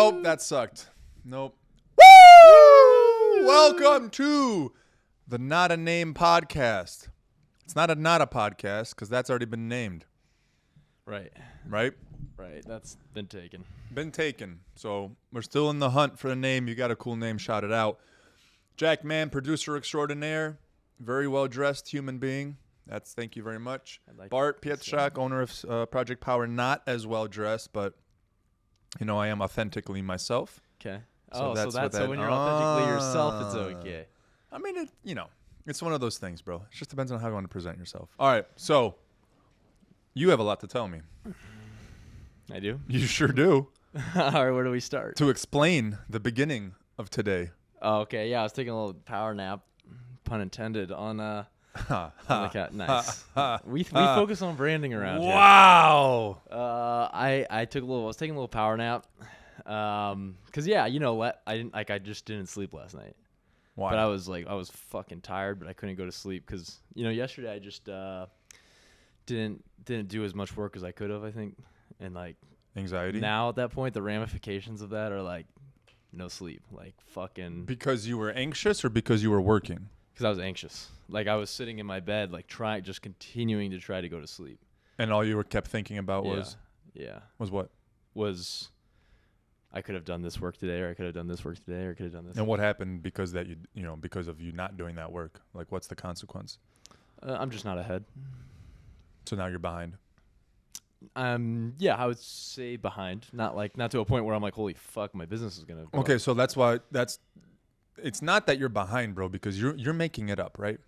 Nope, that sucked. Nope. Woo! Welcome to the Not a Name podcast. It's not a podcast because that's already been named. Right. Right? Right. That's been taken. Been taken. So we're still in the hunt for a name. You got a cool name, shout it out. Jack Mann, producer extraordinaire, very well dressed human being. Thank you very much. Like Bart Pietrzak, owner of Project Power, not as well dressed, but I am authentically myself. Okay. So So when you're authentically yourself, it's okay. I mean, it's one of those things, bro. It just depends on how you want to present yourself. All right, so you have a lot to tell me. I do. You sure do. All right, where do we start? To explain the beginning of today. Oh, okay. Yeah, I was taking a little power nap, pun intended, on the cat. Nice. we focus on branding around here. Wow. I was taking a little power nap. Cause you know what? I just didn't sleep last night. Why? But I was fucking tired, but I couldn't go to sleep because yesterday I just didn't do as much work as I could have, I think, and anxiety. Now at that point, the ramifications of that are no sleep, fucking. Because you were anxious or because you were working? Because I was anxious. I was sitting in my bed, continuing to try to go to sleep. And all you kept thinking about was what? Was I could have done this work today, or I could have done this work today, or I could have done this. And what happened because that because of you not doing that work? What's the consequence? I'm just not ahead. So now you're behind. Yeah, I would say behind. Not to a point where I'm holy fuck, my business is gonna go Okay, up. so that's why it's not that you're behind, bro, because you're making it up, right?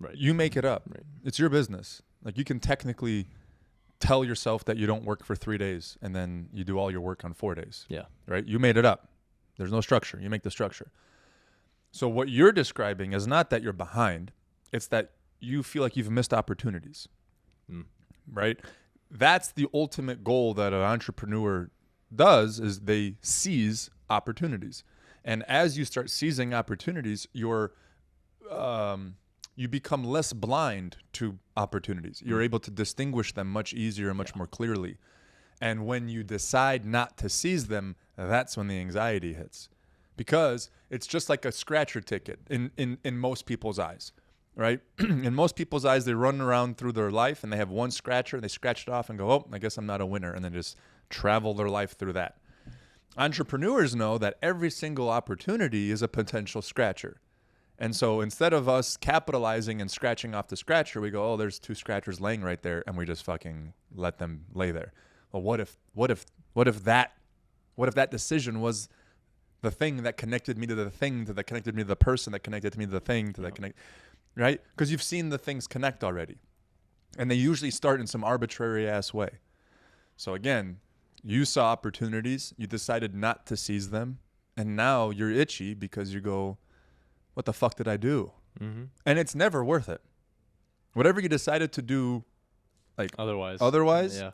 Right. You make it up. Right. It's your business. You can technically tell yourself that you don't work for 3 days and then you do all your work on 4 days. Yeah. Right? You made it up. There's no structure. You make the structure. So what you're describing is not that you're behind. It's that you feel like you've missed opportunities. Right? That's the ultimate goal that an entrepreneur does, is they seize opportunities. And as you start seizing opportunities, you become less blind to opportunities. You're able to distinguish them much easier and much more clearly. And when you decide not to seize them, that's when the anxiety hits. Because it's just like a scratcher ticket in most people's eyes, right? In most people's eyes, they run around through their life and they have one scratcher and they scratch it off and go, oh, I guess I'm not a winner. And then just travel their life through that. Entrepreneurs know that every single opportunity is a potential scratcher. And so instead of us capitalizing and scratching off the scratcher, we go, oh, there's 2 scratchers laying right there, and we just fucking let them lay there. Well, what if that decision was the thing that connected me to the thing, that connected me to the person, that connected me to the thing, that connect, right? Because you've seen the things connect already. And they usually start in some arbitrary ass way. So again, you saw opportunities, you decided not to seize them, and now you're itchy because you go, what the fuck did I do? Mm-hmm. And it's never worth it. Whatever you decided to do, otherwise, yeah,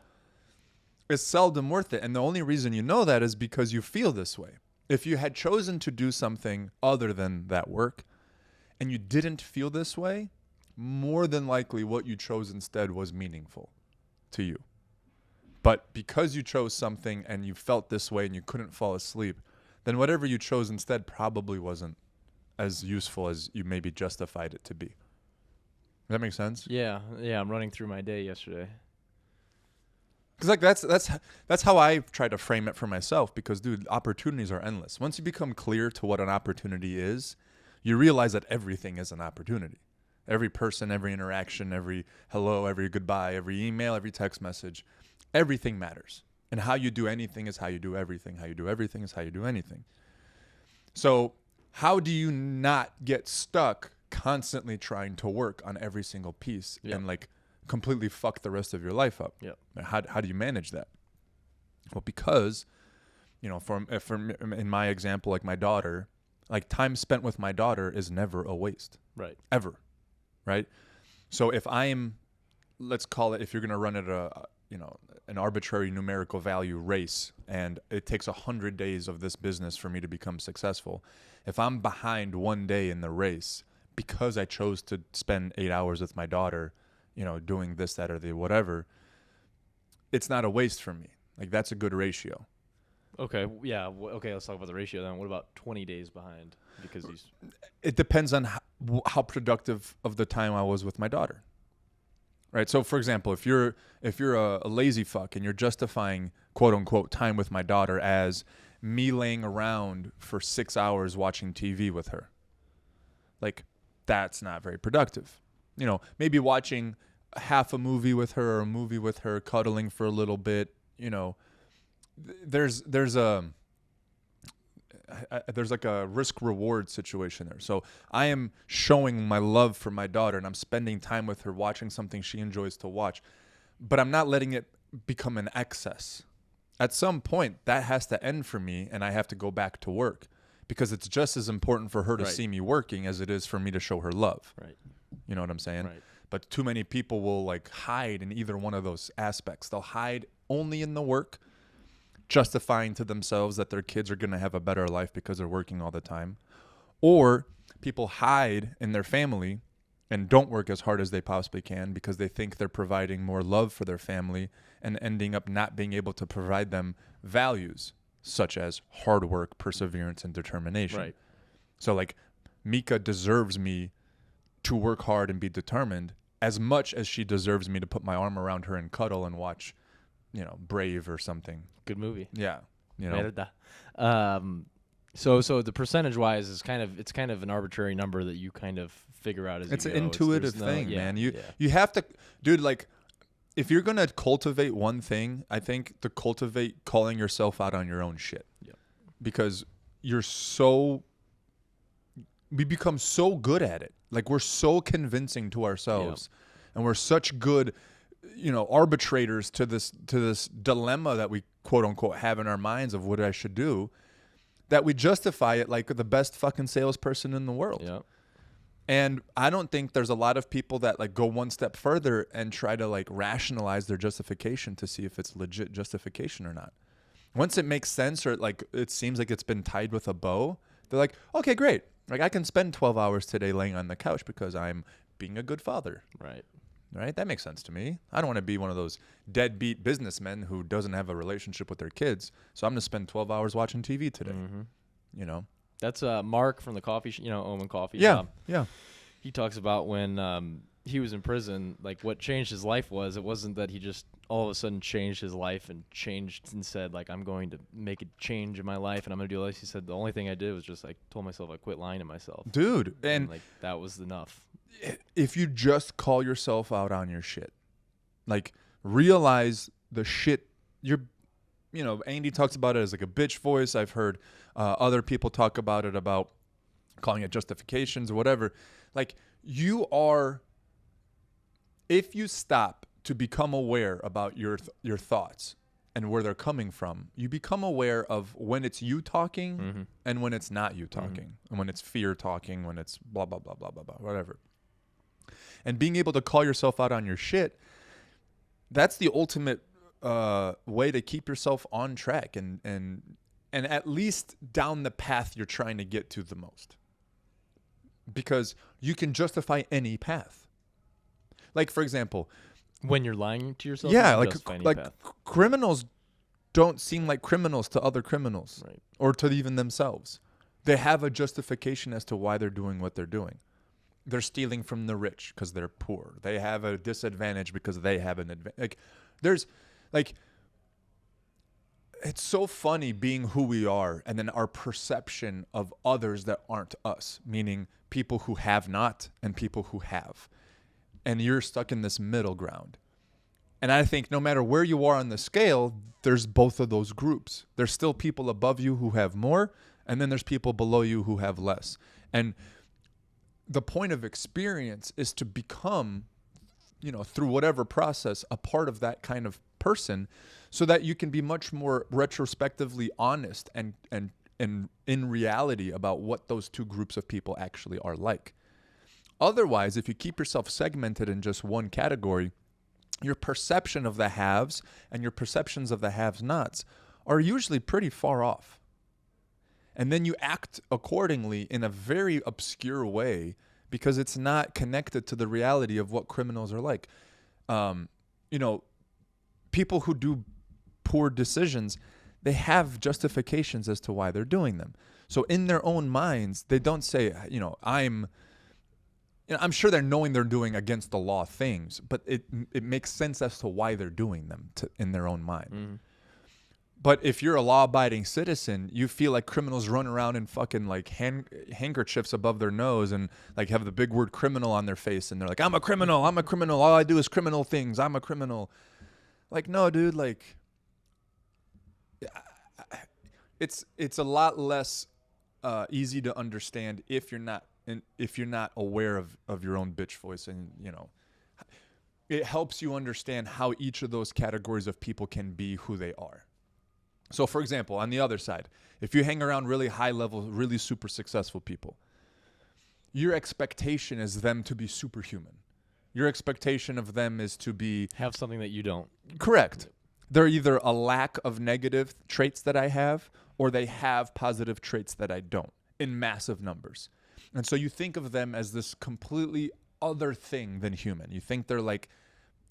is seldom worth it. And the only reason you know that is because you feel this way. If you had chosen to do something other than that work and you didn't feel this way, more than likely what you chose instead was meaningful to you. But because you chose something and you felt this way and you couldn't fall asleep, then whatever you chose instead probably wasn't as useful as you maybe justified it to be. Does that make sense? Yeah. I'm running through my day yesterday. Because that's how I try to frame it for myself. Because dude, opportunities are endless. Once you become clear to what an opportunity is, you realize that everything is an opportunity. Every person, every interaction, every hello, every goodbye, every email, every text message, everything matters. And how you do anything is how you do everything. How you do everything is how you do anything. So how do you not get stuck constantly trying to work on every single piece and completely fuck the rest of your life up? Yep. How do you manage that? Well, because, in my example, my daughter, time spent with my daughter is never a waste. Right. Ever. Right. So if let's call it, if you're going to run it an arbitrary numerical value race, and it takes 100 days of this business for me to become successful. If I'm behind 1 day in the race because I chose to spend 8 hours with my daughter, doing this, that, or the whatever, it's not a waste for me. That's a good ratio. Okay. Yeah. Okay. Let's talk about the ratio then. What about 20 days behind? Because he's It depends on how productive of the time I was with my daughter. Right. So, for example, if you're a lazy fuck and you're justifying quote unquote time with my daughter as me laying around for 6 hours watching TV with her, like that's not very productive. Maybe watching half a movie with her or a movie with her, cuddling for a little bit. There's like a risk reward situation there. So I am showing my love for my daughter and I'm spending time with her watching something she enjoys to watch, but I'm not letting it become an excess. At some point that has to end for me and I have to go back to work because it's just as important for her to see me working as it is for me to show her love. Right. You know what I'm saying? Right. But too many people will like hide in either one of those aspects. They'll hide only in the work, justifying to themselves that their kids are going to have a better life because they're working all the time. Or people hide in their family and don't work as hard as they possibly can because they think they're providing more love for their family and ending up not being able to provide them values such as hard work, perseverance, and determination. Right. So like Mika deserves me to work hard and be determined as much as she deserves me to put my arm around her and cuddle and watch, Brave or something. Good movie. Yeah. Merda. So the percentage wise is kind of an arbitrary number that you kind of figure out as It's you an go. intuitive thing, man. You have to, dude, like if you're going to cultivate one thing, I think to cultivate calling yourself out on your own shit. Yeah. Because we become so good at it. Like we're so convincing to ourselves and we're such good, arbitrators to this dilemma that we quote unquote have in our minds of what I should do, that we justify it like the best fucking salesperson in the world. Yeah. And I don't think there's a lot of people that like go one step further and try to like rationalize their justification to see if it's legit justification or not. Once it makes sense or like it seems like it's been tied with a bow, they're like, okay, great. Like I can spend 12 hours today laying on the couch because I'm being a good father. Right. Right? That makes sense to me. I don't want to be one of those deadbeat businessmen who doesn't have a relationship with their kids. So I'm going to spend 12 hours watching TV today. Mm-hmm. That's Mark from the coffee Omen Coffee. Yeah. Yeah. He talks about when he was in prison, like what changed his life it wasn't that he just all of a sudden changed his life and changed and said like, I'm going to make a change in my life and I'm going to do this. He said the only thing I did was just like told myself I quit lying to myself. Dude. And like that was enough. If you just call yourself out on your shit, like realize the shit Andy talks about it as like a bitch voice. I've heard other people talk about it, about calling it justifications or whatever. Like if you stop to become aware about your thoughts and where they're coming from, you become aware of when it's you talking and when it's not you talking, and when it's fear talking, when it's blah, blah, blah, blah, blah, blah, whatever. And being able to call yourself out on your shit, that's the ultimate way to keep yourself on track and at least down the path you're trying to get to the most. Because you can justify any path. Like, for example, when you're lying to yourself, yeah, like criminals don't seem like criminals to other criminals, right, or to even themselves. They have a justification as to why they're doing what they're doing. They're stealing from the rich because they're poor. They have a disadvantage because they have an advantage. It's so funny being who we are and then our perception of others that aren't us, meaning people who have not and people who have. And you're stuck in this middle ground. And I think no matter where you are on the scale, there's both of those groups. There's still people above you who have more, and then there's people below you who have less. And the point of experience is to become, through whatever process, a part of that kind of person so that you can be much more retrospectively honest and in reality about what those two groups of people actually are like. Otherwise, if you keep yourself segmented in just one category, your perception of the haves and your perceptions of the have-nots are usually pretty far off. And then you act accordingly in a very obscure way because it's not connected to the reality of what criminals are like. People who do poor decisions, they have justifications as to why they're doing them. So in their own minds, they don't say, I'm sure they're knowing they're doing against the law things, but it makes sense as to why they're doing them in their own mind. Mm. But if you're a law-abiding citizen, you feel like criminals run around in fucking like handkerchiefs above their nose and like have the big word criminal on their face, and they're like, I'm a criminal, all I do is criminal things, I'm a criminal. Like, no, dude, like it's a lot less easy to understand if you're not aware of your own bitch voice, and it helps you understand how each of those categories of people can be who they are. So, for example, on the other side, if you hang around really high level, really super successful people, your expectation is them to be superhuman. Your expectation of them is to be... Have something that you don't. Correct. They're either a lack of negative traits that I have, or they have positive traits that I don't, in massive numbers. And so you think of them as this completely other thing than human. You think they're like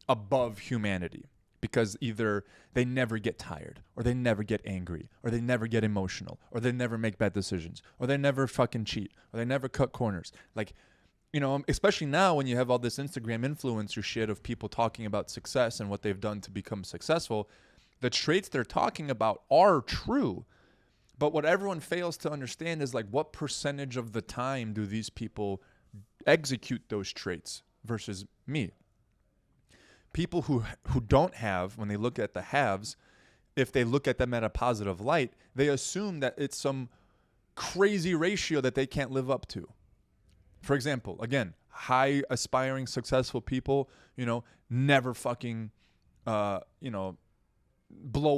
above humanity. Because either they never get tired, or they never get angry, or they never get emotional, or they never make bad decisions, or they never fucking cheat, or they never cut corners. Like, especially now when you have all this Instagram influencer shit of people talking about success and what they've done to become successful, the traits they're talking about are true. But what everyone fails to understand is like, what percentage of the time do these people execute those traits versus me? People who don't have, when they look at the haves, if they look at them at a positive light, they assume that it's some crazy ratio that they can't live up to. For example, again, high aspiring successful people, never fucking, blow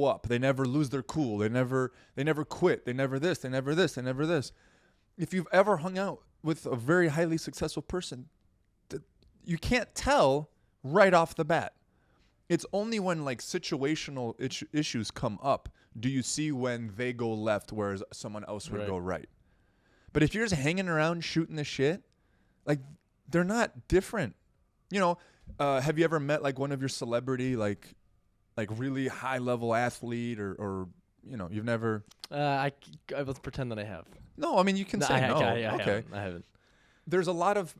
up. They never lose their cool. They never quit. They never this. They never this. They never this. If you've ever hung out with a very highly successful person, you can't tell right off the bat. It's only when like situational issues come up do you see when they go left whereas someone else would go right. But if you're just hanging around shooting the shit, like they're not different. Have you ever met like one of your celebrity like really high level athlete or you've never? I let's pretend that I have. No, I mean you can say no. Okay, I haven't. There's a lot of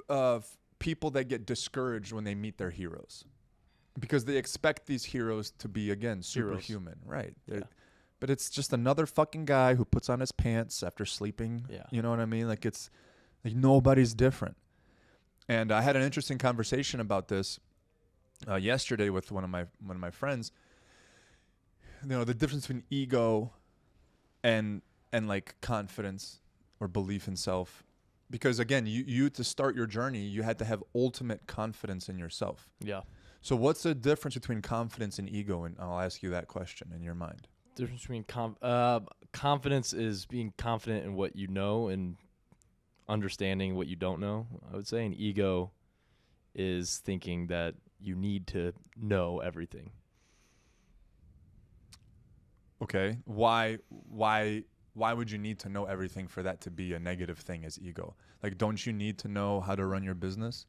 people that get discouraged when they meet their heroes because they expect these heroes to be, again, superhuman. Right. Yeah. But it's just another fucking guy who puts on his pants after sleeping. Yeah. You know what I mean? Like it's like nobody's different. And I had an interesting conversation about this yesterday with one of my friends. The difference between ego and like confidence or belief in self. Because again, you to start your journey, you had to have ultimate confidence in yourself. Yeah. So what's the difference between confidence and ego? And I'll ask you that question in your mind. The difference between confidence is being confident in what you know and understanding what you don't know, I would say. And ego is thinking that you need to know everything. Okay. Why would you need to know everything for that to be a negative thing as ego? Like, don't you need to know how to run your business?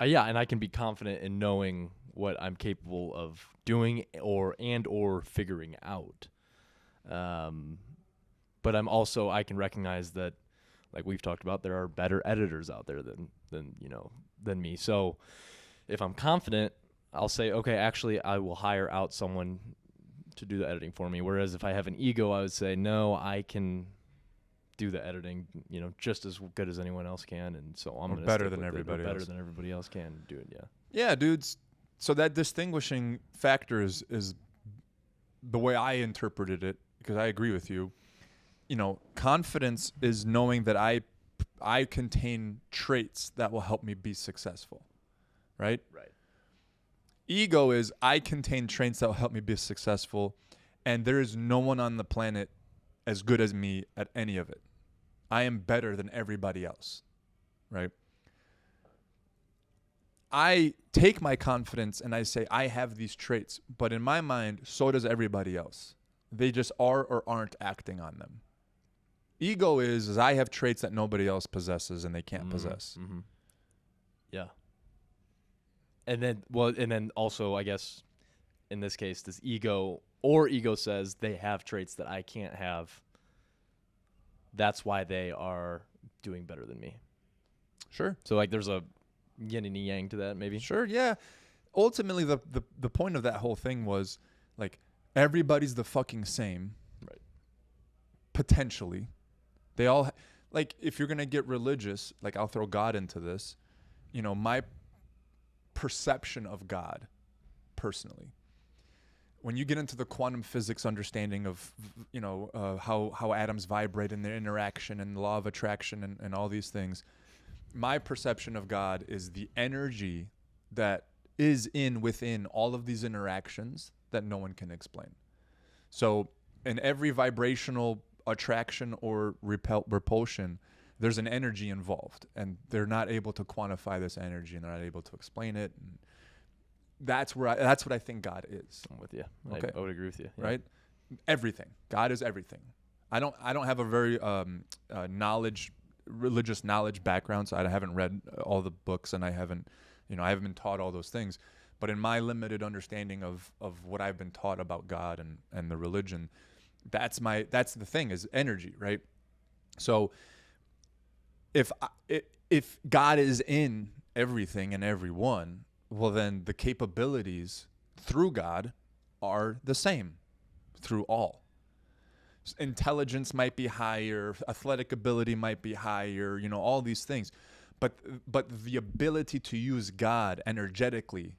Yeah, and I can be confident in knowing what I'm capable of doing or figuring out. But I can recognize that, like we've talked about, there are better editors out there than me. So if I'm confident, I'll say, okay, actually, I will hire out someone to do the editing for me. Whereas if I have an ego, I would say, no, I can do the editing, just as good as anyone else can, and so I'm going to better than everybody else. Better than everybody else can do it. Yeah. Yeah, dudes. So that distinguishing factor is the way I interpreted it, because I agree with you. Confidence is knowing that I contain traits that will help me be successful, right? Right. Ego is I contain traits that will help me be successful, and there is no one on the planet as good as me at any of it. I am better than everybody else, right? I take my confidence and I say I have these traits, but in my mind, so does everybody else. They just are or aren't acting on them. Ego is I have traits that nobody else possesses and they can't possess. Mm-hmm. Yeah. And then also, I guess, in this case, does ego Or ego says they have traits that I can't have. That's why they are doing better than me. Sure. So like there's a yin and yang to that maybe. Sure, yeah. Ultimately, the point of that whole thing was, like, everybody's the fucking same. Right. Potentially. They all, like, if you're going to get religious, like, I'll throw God into this. You know, my perception of God, personally, when you get into the quantum physics understanding of, you know, how atoms vibrate and their interaction and the law of attraction and all these things, my perception of God is the energy that is within all of these interactions that no one can explain. So in every vibrational attraction or repulsion, there's an energy involved, and they're not able to quantify this energy, and they're not able to explain it. And that's what I think God is. I'm with you. Okay. I would agree with you. Yeah. Right? Everything. God is everything. I don't have a very religious knowledge background, so I haven't read all the books, and I haven't been taught all those things. But in my limited understanding of what I've been taught about God and the religion, that's the thing, is energy, right? So if God is in everything and everyone, well, then the capabilities through God are the same through all. Intelligence might be higher, athletic ability might be higher, you know, all these things. But the ability to use God energetically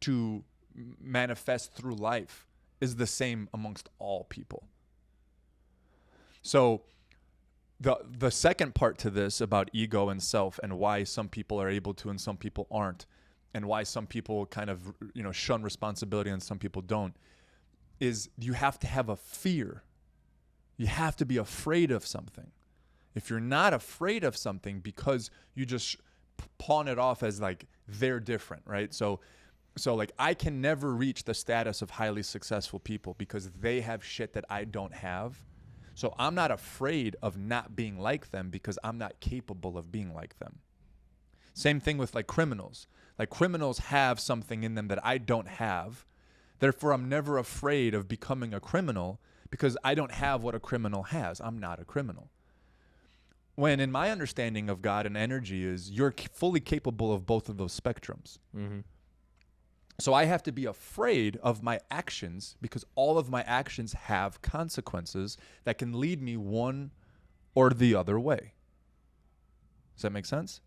to manifest through life is the same amongst all people. So the second part to this about ego and self and why some people are able to and some people aren't, and why some people kind of, you know, shun responsibility and some people don't, is you have to have a fear. You have to be afraid of something. If you're not afraid of something because you just pawn it off as like they're different, right? So like I can never reach the status of highly successful people because they have shit that I don't have. So I'm not afraid of not being like them because I'm not capable of being like them. Same thing with like criminals. Like criminals have something in them that I don't have. Therefore, I'm never afraid of becoming a criminal because I don't have what a criminal has. I'm not a criminal. When in my understanding of God and energy is you're fully capable of both of those spectrums. Mm-hmm. So I have to be afraid of my actions because all of my actions have consequences that can lead me one or the other way. Does that make sense?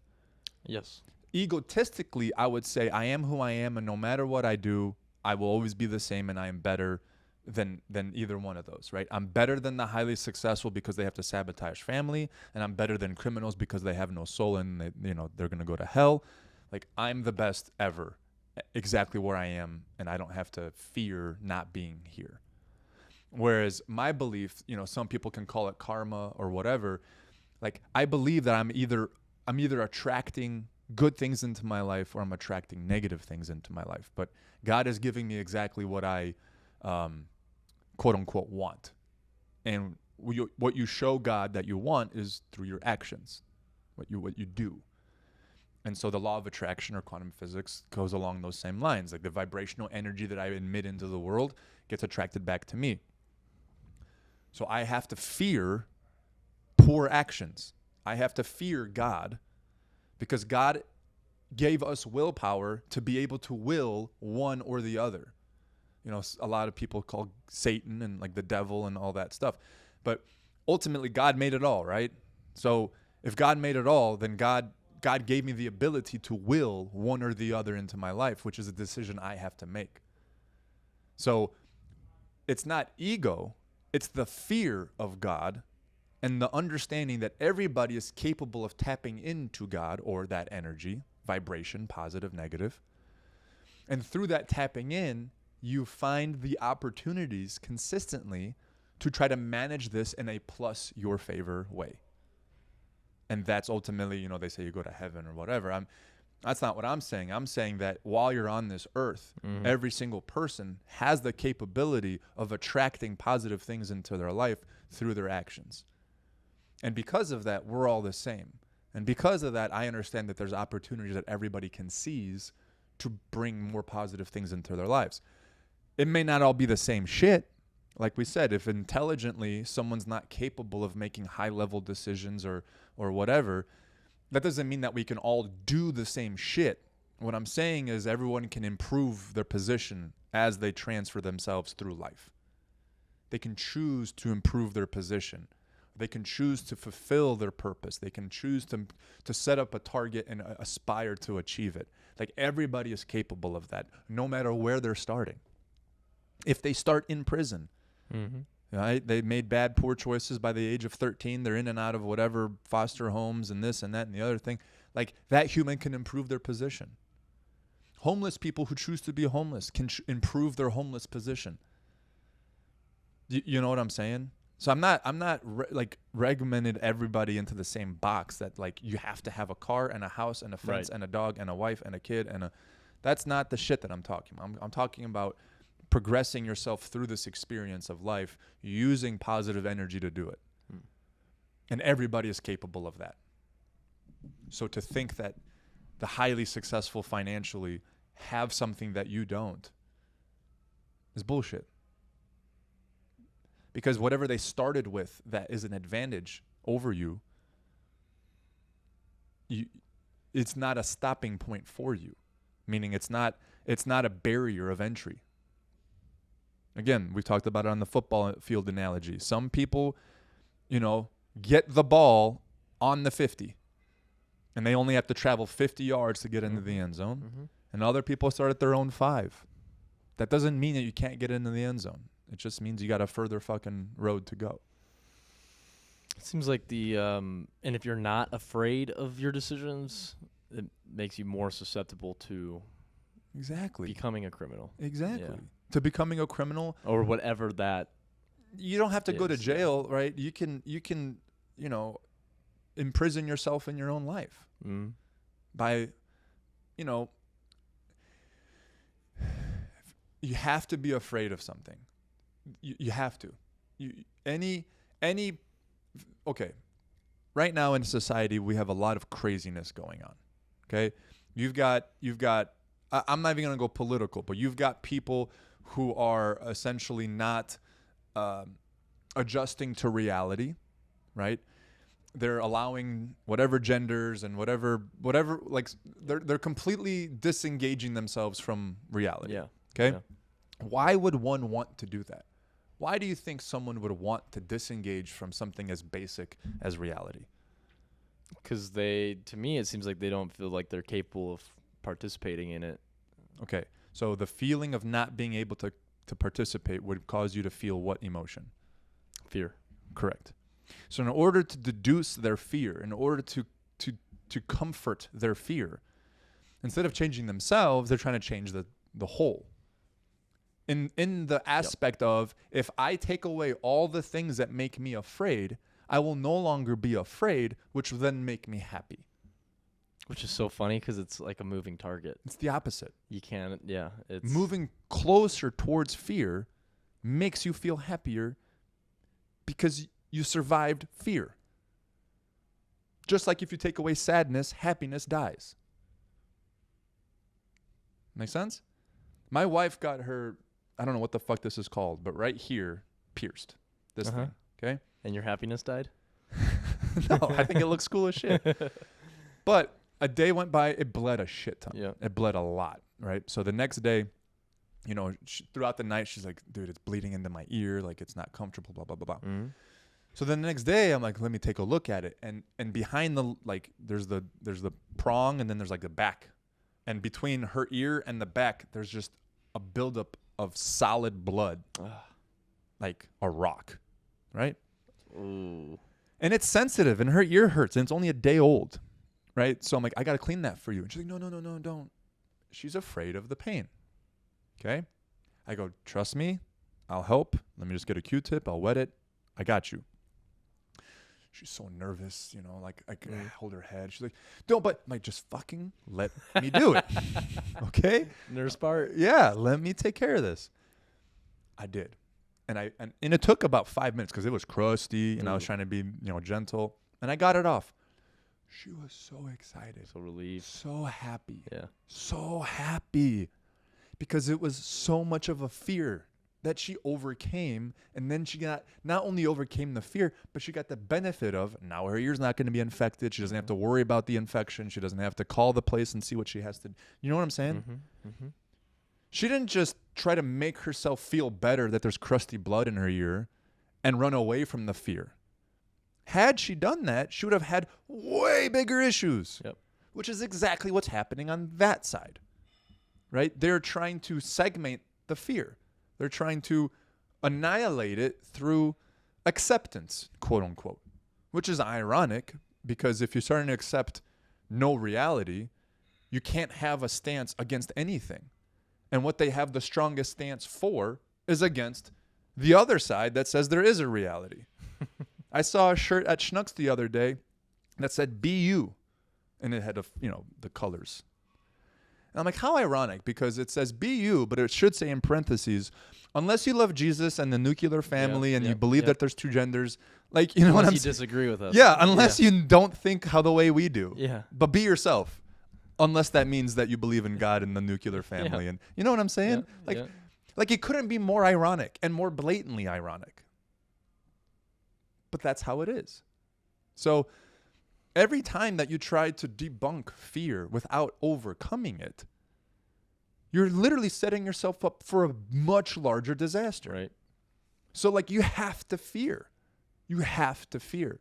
Yes. Egotistically, I would say I am who I am, and no matter what I do, I will always be the same, and I am better than either one of those, right? I'm better than the highly successful because they have to sabotage family, and I'm better than criminals because they have no soul and they're going to go to hell. Like, I'm the best ever, exactly where I am, and I don't have to fear not being here. Whereas my belief, you know, some people can call it karma or whatever. Like, I believe that I'm either attracting good things into my life or I'm attracting negative things into my life. But God is giving me exactly what I quote unquote want. And what you show God that you want is through your actions, what you do. And so the law of attraction or quantum physics goes along those same lines. Like the vibrational energy that I emit into the world gets attracted back to me. So I have to fear poor actions. I have to fear God because God gave us willpower to be able to will one or the other. You know, a lot of people call Satan and like the devil and all that stuff. But ultimately, God made it all, right? So if God made it all, then God gave me the ability to will one or the other into my life, which is a decision I have to make. So it's not ego, it's the fear of God and the understanding that everybody is capable of tapping into God or that energy, vibration, positive, negative. And through that tapping in, you find the opportunities consistently to try to manage this in a plus your favor way. And that's ultimately, you know, they say you go to heaven or whatever. That's not what I'm saying. I'm saying that while you're on this earth, every single person has the capability of attracting positive things into their life through their actions. And because of that, we're all the same. And because of that, I understand that there's opportunities that everybody can seize to bring more positive things into their lives. It may not all be the same shit. Like we said, if intelligently someone's not capable of making high-level decisions or whatever, that doesn't mean that we can all do the same shit. What I'm saying is everyone can improve their position as they transfer themselves through life. They can choose to improve their position. They can choose to fulfill their purpose. They can choose to set up a target and aspire to achieve it. Like everybody is capable of that, no matter where they're starting. If they start in prison, right? They made bad, poor choices by the age of 13. They're in and out of whatever foster homes and this and that and the other thing. Like that human can improve their position. Homeless people who choose to be homeless can improve their homeless position. You know what I'm saying? So I'm not regimented everybody into the same box that like you have to have a car and a house and a fence and a dog and a wife and a kid that's not the shit that I'm talking about. I'm talking about progressing yourself through this experience of life using positive energy to do it. And everybody is capable of that. So to think that the highly successful financially have something that you don't is bullshit. Because whatever they started with that is an advantage over you, it's not a stopping point for you. Meaning it's not a barrier of entry. Again, we talked about it on the football field analogy. Some people, get the ball on the 50. And they only have to travel 50 yards to get into the end zone. And other people start at their own 5. That doesn't mean that you can't get into the end zone. It just means you got a further fucking road to go. It seems like and if you're not afraid of your decisions, it makes you more susceptible to becoming a criminal. Exactly. Yeah. To becoming a criminal. Or whatever that You don't have to go to jail, right? You can, imprison yourself in your own life by, you have to be afraid of something. You have to. Okay. Right now in society, we have a lot of craziness going on. Okay. You've got, I'm not even going to go political, but you've got people who are essentially not adjusting to reality, right? They're allowing whatever genders and whatever, like they're completely disengaging themselves from reality. Yeah. Okay. Yeah. Why would one want to do that? Why do you think someone would want to disengage from something as basic as reality? Because to me, it seems like they don't feel like they're capable of participating in it. Okay. So the feeling of not being able to participate would cause you to feel what emotion? Fear. Correct. So in order to deduce their fear, in order to comfort their fear, instead of changing themselves, they're trying to change the whole. In the aspect of, if I take away all the things that make me afraid, I will no longer be afraid, which will then make me happy. Which is so funny because it's like a moving target. It's the opposite. You can't, it's moving closer towards fear makes you feel happier because you survived fear. Just like if you take away sadness, happiness dies. Make sense? My wife got her, I don't know what the fuck this is called, but right here, pierced. This thing, okay? And your happiness died? No, I think it looks cool as shit. But a day went by, it bled a shit ton. Yeah. It bled a lot, right? So the next day, throughout the night, she's like, dude, it's bleeding into my ear. Like, it's not comfortable, blah, blah, blah, blah. Mm-hmm. So then the next day, I'm like, let me take a look at it. And behind there's the prong, and then there's like the back. And between her ear and the back, there's just a buildup of solid blood, like a rock, right? Ooh. And it's sensitive, and her ear hurts, and it's only a day old, right? So I'm like, I got to clean that for you. And she's like, no, don't. She's afraid of the pain, okay? I go, trust me, I'll help. Let me just get a Q-tip. I'll wet it. I got you. She's so nervous, like I can hold her head. She's like, don't, but I'm like, just fucking let me do it. Okay? Nurse part? Yeah, let me take care of this. I did. And it took about 5 minutes because it was crusty and I was trying to be, gentle. And I got it off. She was so excited. So relieved. So happy. Yeah. So happy. because it was so much of a fear that she overcame. And then she got not only overcame the fear, but she got the benefit of now her ear's not going to be infected. She doesn't have to worry about the infection. She doesn't have to call the place and see what she has to. You know what I'm saying? She didn't just try to make herself feel better that there's crusty blood in her ear and run away from the fear. Had she done that, she would have had way bigger issues, which is exactly what's happening on that side, right? They're trying to segment the fear. They're trying to annihilate it through acceptance, quote unquote, which is ironic because if you're starting to accept no reality, you can't have a stance against anything. And what they have the strongest stance for is against the other side that says there is a reality. I saw a shirt at Schnucks the other day that said "Be you," and it had the colors. And I'm like, how ironic, because it says "Be you," but it should say in parentheses, unless you love Jesus and the nuclear family and you believe that there's two genders, like what I'm saying. Unless you disagree with us. Yeah, unless you don't think how the way we do. Yeah. But be yourself, unless that means that you believe in God and the nuclear family, and you know what I'm saying? Like it couldn't be more ironic and more blatantly ironic. But that's how it is. So every time that you try to debunk fear without overcoming it, you're literally setting yourself up for a much larger disaster. Right. So like you have to fear. You have to fear.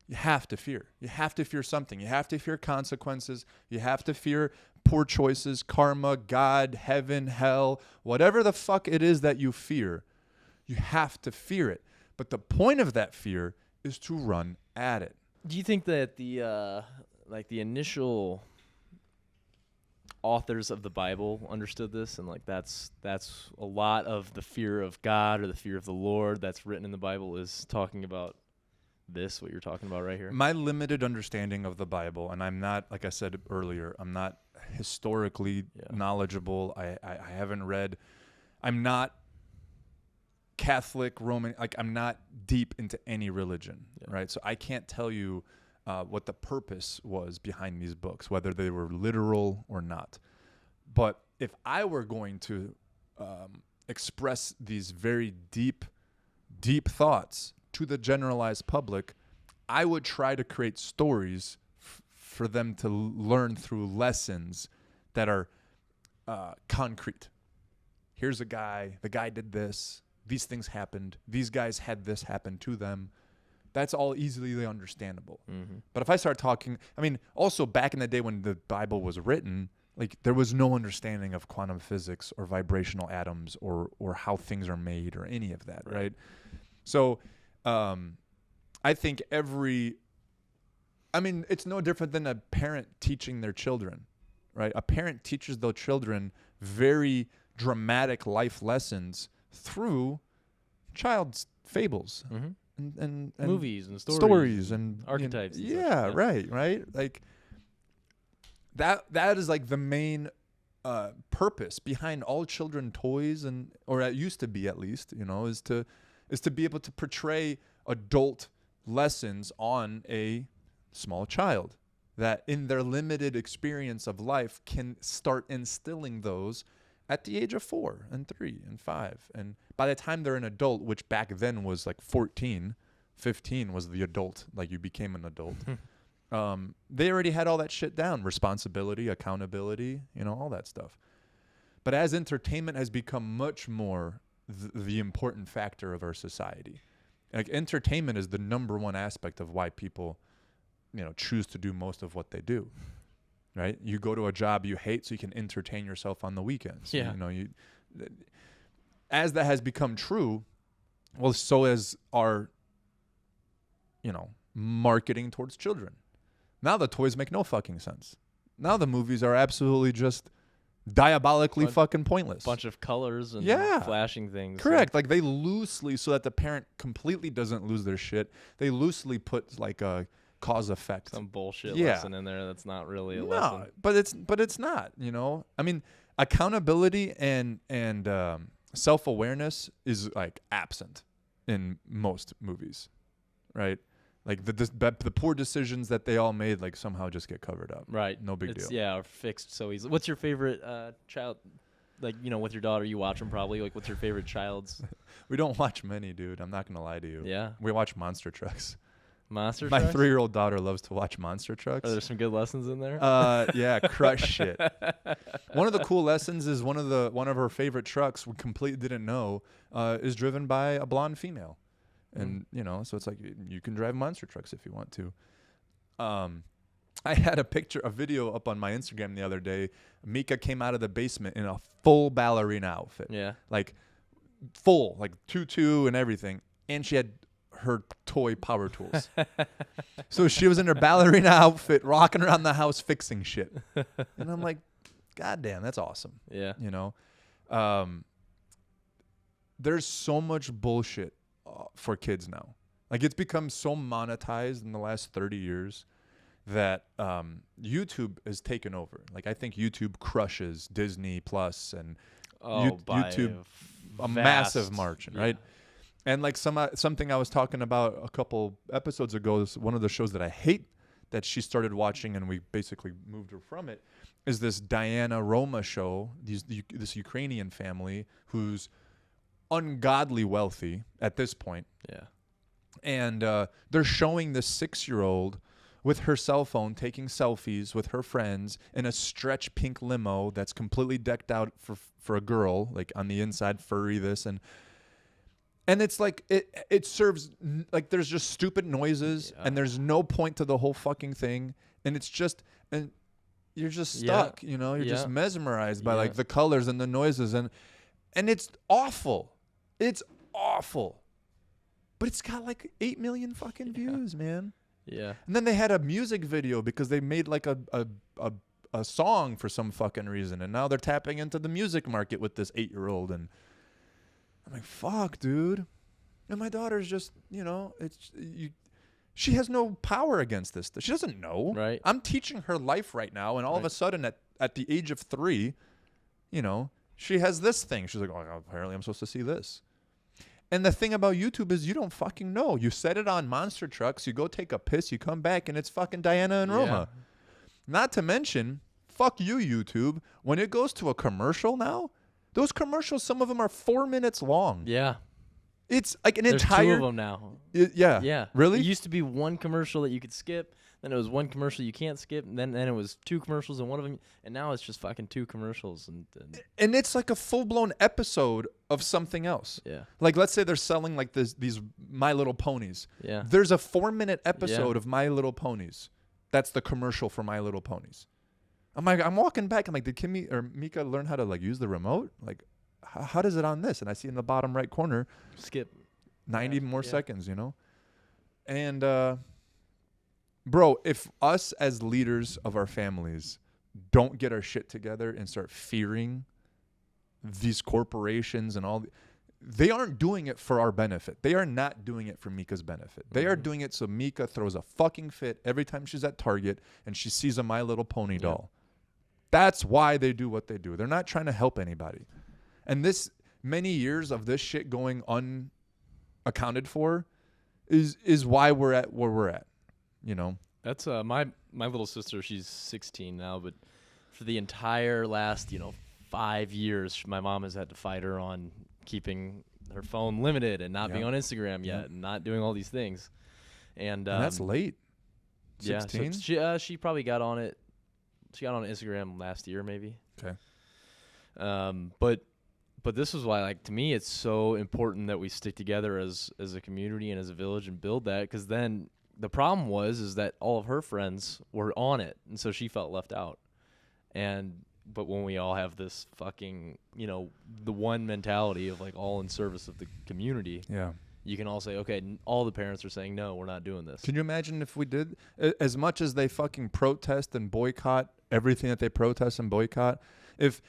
You have to fear. You have to fear something. You have to fear consequences. You have to fear poor choices, karma, God, heaven, hell, whatever the fuck it is that you fear. You have to fear it. But the point of that fear is to run at it. Do you think that the initial authors of the Bible understood this, and that's a lot of the fear of God or the fear of the Lord that's written in the Bible is talking about this, what you're talking about right here? My limited understanding of the Bible, and I'm not, like I said earlier, I'm not historically knowledgeable. I haven't read. I'm not Catholic, Roman, like I'm not deep into any religion, right? So I can't tell you what the purpose was behind these books, whether they were literal or not. But if I were going to express these very deep thoughts to the generalized public, I would try to create stories for them to learn through lessons that are concrete. Here's a guy, the guy did this. These things happened. These guys had this happen to them. That's all easily understandable. Mm-hmm. But if I start talking, also back in the day when the Bible was written, like there was no understanding of quantum physics or vibrational atoms or how things are made or any of that, right? So I think it's no different than a parent teaching their children, right? A parent teaches their children very dramatic life lessons through child's fables and movies and stories and archetypes. Right. Like that is like the main purpose behind all children toys, or it used to be at least, is to be able to portray adult lessons on a small child that in their limited experience of life can start instilling those at the age of 4 and 3 and 5. And by the time they're an adult, which back then was like 14, 15 was the adult, like you became an adult. They already had all that shit down, responsibility, accountability, all that stuff. But as entertainment has become much more the important factor of our society, like entertainment is the number one aspect of why people, choose to do most of what they do. Right? You go to a job you hate so you can entertain yourself on the weekends. Yeah. As that has become true, well, so has our, marketing towards children. Now the toys make no fucking sense. Now the movies are absolutely just diabolically fucking pointless. Bunch of colors and flashing things. Correct. Like they loosely, so that the parent completely doesn't lose their shit, they loosely put like a cause effect, some bullshit lesson in there that's not really a lesson. But it's not, accountability and self-awareness is like absent in most movies, right? Like the poor decisions that they all made like somehow just get covered up. Right. No big deal. Yeah, or fixed so easily. What's your favorite child like, with your daughter, you watch them probably. Like, what's your favorite child's? We don't watch many, dude. I'm not gonna lie to you. Yeah. We watch monster trucks. Monster My trucks? 3-year-old daughter loves to watch monster trucks. Are there some good lessons in there? Yeah, crush shit. One of the cool lessons is one of her favorite trucks we completely didn't know is driven by a blonde female, and so it's like you can drive monster trucks if you want to. I had a video up on my Instagram the other day. Mika came out of the basement in a full ballerina outfit. Yeah. Like full, like tutu and everything, and she had her toy power tools. So she was in her ballerina outfit rocking around the house fixing shit. And I'm like, God damn, that's awesome. Yeah. There's so much bullshit for kids now. Like, it's become so monetized in the last 30 years that YouTube has taken over. Like, I think YouTube crushes Disney Plus and YouTube a massive margin, right? And like something I was talking about a couple episodes ago, is one of the shows that I hate that she started watching, and we basically moved her from it, is this Diana Roma show. This Ukrainian family who's ungodly wealthy at this point. Yeah. And they're showing this 6-year-old with her cell phone taking selfies with her friends in a stretch pink limo that's completely decked out for a girl, like on the inside, furry this and it's like it serves, like, there's just stupid noises and there's no point to the whole fucking thing, and it's just, and you're just stuck, you're just mesmerized by like the colors and the noises, and it's awful. It's awful. But it's got like 8 million fucking views, man. Yeah. And then they had a music video because they made like a song for some fucking reason, and now they're tapping into the music market with this 8-year-old, and I'm like, fuck, dude. And my daughter's just, she has no power against this. She doesn't know. Right. I'm teaching her life right now, and all of a sudden at the age of 3, she has this thing. She's like, oh, apparently I'm supposed to see this. And the thing about YouTube is you don't fucking know. You set it on monster trucks, you go take a piss, you come back, and it's fucking Diana and Roma. Not to mention, fuck you, YouTube. When it goes to a commercial now, those commercials, some of them are 4 minutes long. Yeah. It's like an There's entire... 2 of them now. Yeah. Yeah. Really? It used to be one commercial that you could skip. Then it was one commercial you can't skip. And then it was 2 commercials and one of them. And now it's just fucking 2 commercials. And it's like a full-blown episode of something else. Yeah. Like, let's say they're selling like these My Little Ponies. Yeah. There's a 4-minute episode of My Little Ponies. That's the commercial for My Little Ponies. I'm walking back. I'm like, did Kimmy or Mika learn how to like use the remote? Like, how does it on this? And I see in the bottom right corner, skip 90 more seconds, And, bro, if us as leaders of our families don't get our shit together and start fearing these corporations and all, they aren't doing it for our benefit. They are not doing it for Mika's benefit. They are doing it so Mika throws a fucking fit every time she's at Target and she sees a My Little Pony doll. That's why they do what they do. They're not trying to help anybody. And this many years of this shit going unaccounted for is why we're at where we're at. That's my little sister. She's 16 now, but for the entire last 5 years, my mom has had to fight her on keeping her phone limited and not being on Instagram yet and not doing all these things. And that's late. 16? Yeah, so she probably got on it. She got on Instagram last year, maybe. Okay. But this is why, like, to me, it's so important that we stick together as a community and as a village and build that, because then the problem is that all of her friends were on it, and so she felt left out. But when we all have this fucking, the one mentality of like all in service of the community, you can all say, okay, all the parents are saying, no, we're not doing this. Can you imagine if we did, as much as they fucking protest and boycott everything that they protest and boycott, if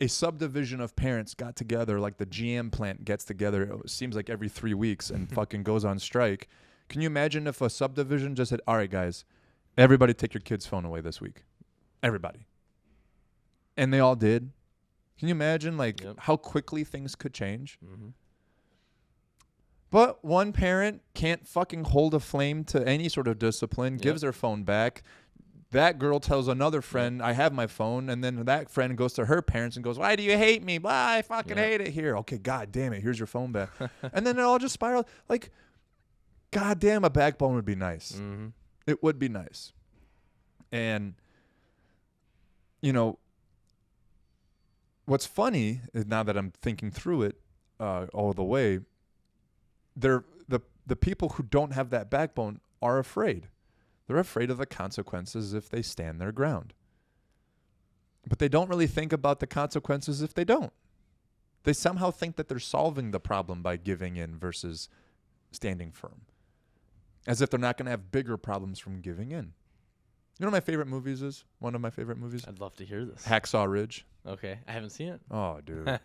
a subdivision of parents got together, like the GM plant gets together, it seems like every 3 weeks and fucking goes on strike. Can you imagine if a subdivision just said, all right, guys, everybody take your kid's phone away this week? Everybody. And they all did. Can you imagine how quickly things could change? Mm-hmm. But one parent can't fucking hold a flame to any sort of discipline, gives their phone back, That girl tells another friend, I have my phone, and then that friend goes to her parents and goes, why do you hate me? Blah, I fucking hate it here. Okay, God damn it, here's your phone back. And then it all just spiraled. Like, God damn, a backbone would be nice. Mm-hmm. It would be nice. And, you know, what's funny is now that I'm thinking through it all the way, the people who don't have that backbone are afraid. They're afraid of the consequences if they stand their ground. But they don't really think about the consequences if they don't. They somehow think that they're solving the problem by giving in versus standing firm. As if they're not going to have bigger problems from giving in. You know what my favorite movies is? One of my favorite movies? I'd love to hear this. Hacksaw Ridge. Okay. I haven't seen it. Oh, dude.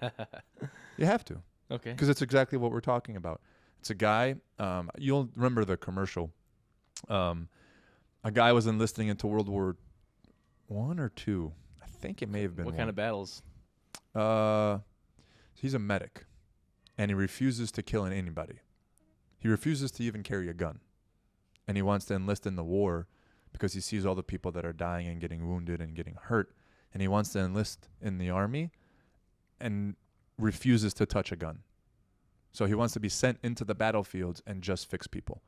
You have to. Okay. Because it's exactly what we're talking about. It's a guy, you'll remember the commercial. A guy was enlisting into World War I or II. I think it may have been What one. kind of battles? He's a medic, and he refuses to kill anybody. He refuses to even carry a gun. And he wants to enlist in the war because he sees all the people that are dying and getting wounded and getting hurt. And he wants to enlist in the army and refuses to touch a gun. So he wants to be sent into the battlefields and just fix people.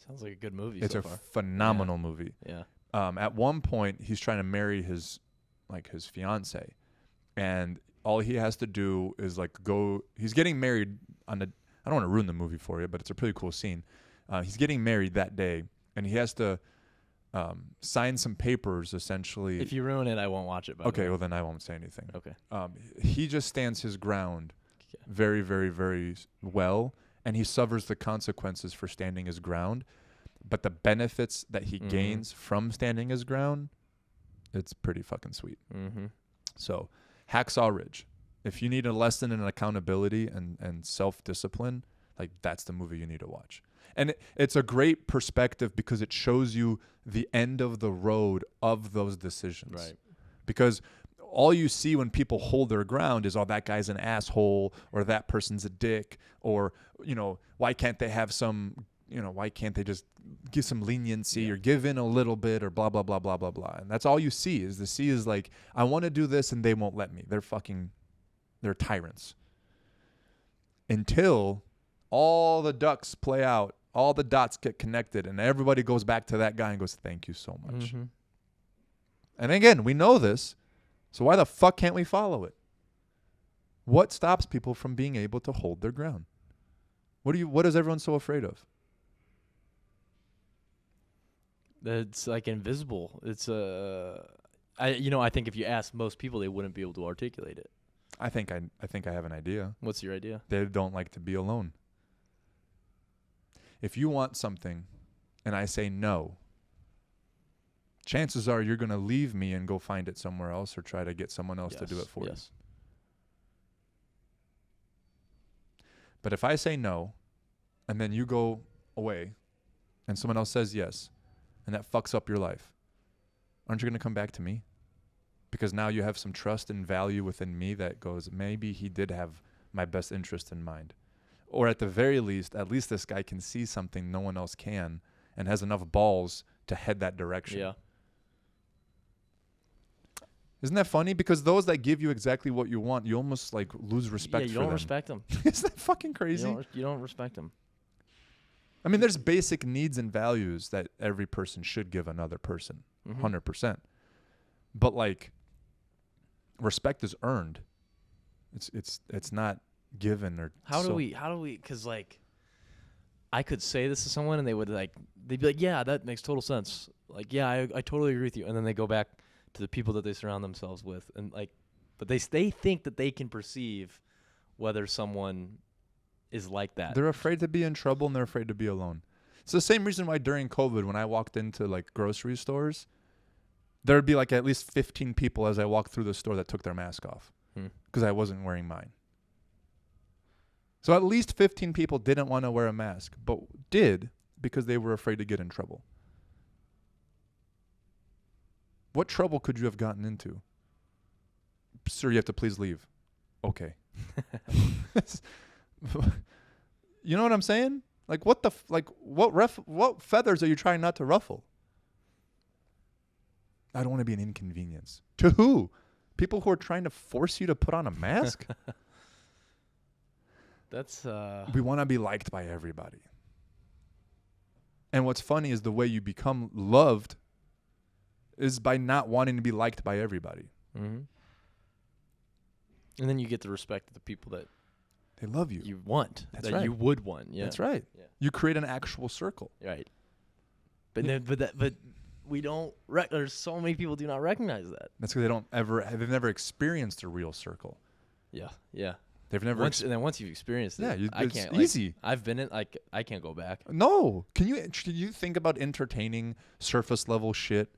Sounds like a good movie. It's so a far. phenomenal movie. Yeah. At one point, he's trying to marry his fiance, and all he has to do is go. He's getting married on a. I don't want to ruin the movie for you, but it's a pretty cool scene. He's getting married that day, and he has to sign some papers, essentially. If you ruin it, I won't watch it. Okay, well then I won't say anything. Okay. He just stands his ground very, very, very well, and he suffers the consequences for standing his ground. But the benefits that he gains from standing his ground, it's pretty fucking sweet. Mm-hmm. So, Hacksaw Ridge. If you need a lesson in accountability and self-discipline, that's the movie you need to watch. And it's a great perspective because it shows you the end of the road of those decisions. Right. Because all you see when people hold their ground is, oh, that guy's an asshole, or that person's a dick, or, why can't they have some, why can't they just give some leniency or give in a little bit or blah, blah, blah, blah, blah, blah. And that's all you see is I want to do this and they won't let me. They're tyrants. Until all the ducks play out, all the dots get connected, and everybody goes back to that guy and goes, thank you so much. Mm-hmm. And again, we know this, so why the fuck can't we follow it? What stops people from being able to hold their ground? What is everyone so afraid of? It's invisible. It's I think if you ask most people, they wouldn't be able to articulate it. I think I have an idea. What's your idea? They don't like to be alone. If you want something and I say no, chances are you're going to leave me and go find it somewhere else or try to get someone else to do it for you. But if I say no and then you go away and someone else says yes and that fucks up your life, aren't you going to come back to me? Because now you have some trust and value within me that goes, maybe he did have my best interest in mind. Or at the very least, this guy can see something no one else can and has enough balls to head that direction. Yeah. Isn't that funny? Because those that give you exactly what you want, you almost lose respect for them. Yeah, you don't respect them. Isn't that fucking crazy? You don't respect them. I mean, there's basic needs and values that every person should give another person, 100%. But respect is earned. It's not given or. How do we? Because I could say this to someone and they'd be like, yeah, that makes total sense. Yeah, I totally agree with you. And then they go back to the people that they surround themselves with, and but they think that they can perceive whether someone is like that. They're afraid to be in trouble and they're afraid to be alone. It's the same reason why during COVID, when I walked into grocery stores, there'd be at least 15 people as I walked through the store that took their mask off because I wasn't wearing mine. So at least 15 people didn't want to wear a mask, but did because they were afraid to get in trouble. What trouble could you have gotten into? Sir, you have to please leave. Okay. You know what I'm saying? What feathers are you trying not to ruffle? I don't want to be an inconvenience. To who? People who are trying to force you to put on a mask? That's We want to be liked by everybody. And what's funny is the way you become loved is by not wanting to be liked by everybody. and then you get the respect of the people that They love you. you want, That's that right. you would want. Yeah. That's right. Yeah. You create an actual circle. Right. But Yeah. but we don't. There's so many people do not recognize that. That's because they've never experienced a real circle. Yeah. Yeah. They've never. And then once you've experienced it, Yeah, I it's can't. easy. I've been in. I can't go back. No. Can you think about entertaining surface level shit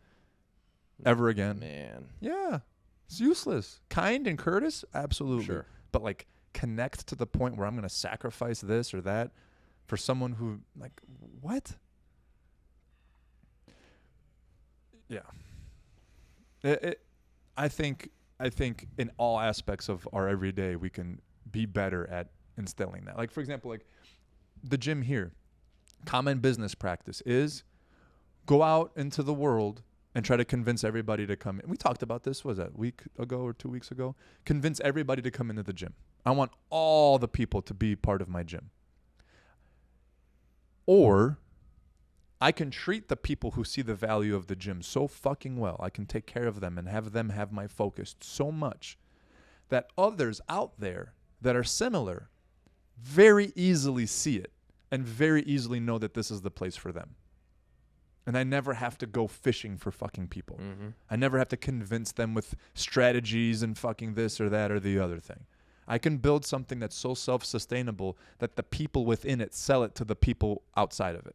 ever again? Man. Yeah. It's useless. Kind and courteous, absolutely. Sure. But like connect to the point where I'm going to sacrifice this or that for someone who like what? Yeah. I think in all aspects of our everyday we can be better at instilling that. Like for example, like the gym here, common business practice is go out into the world and try to convince everybody to come in. We talked about this, was that a week ago or 2 weeks ago? Convince everybody to come into the gym. I want all the people to be part of my gym. Or I can treat the people who see the value of the gym so fucking well. I can take care of them and have them have my focus so much that others out there that are similar very easily see it and very easily know that this is the place for them. And I never have to go fishing for fucking people. Mm-hmm. I never have to convince them with strategies and fucking this or that or the other thing. I can build something that's so self-sustainable that the people within it sell it to the people outside of it.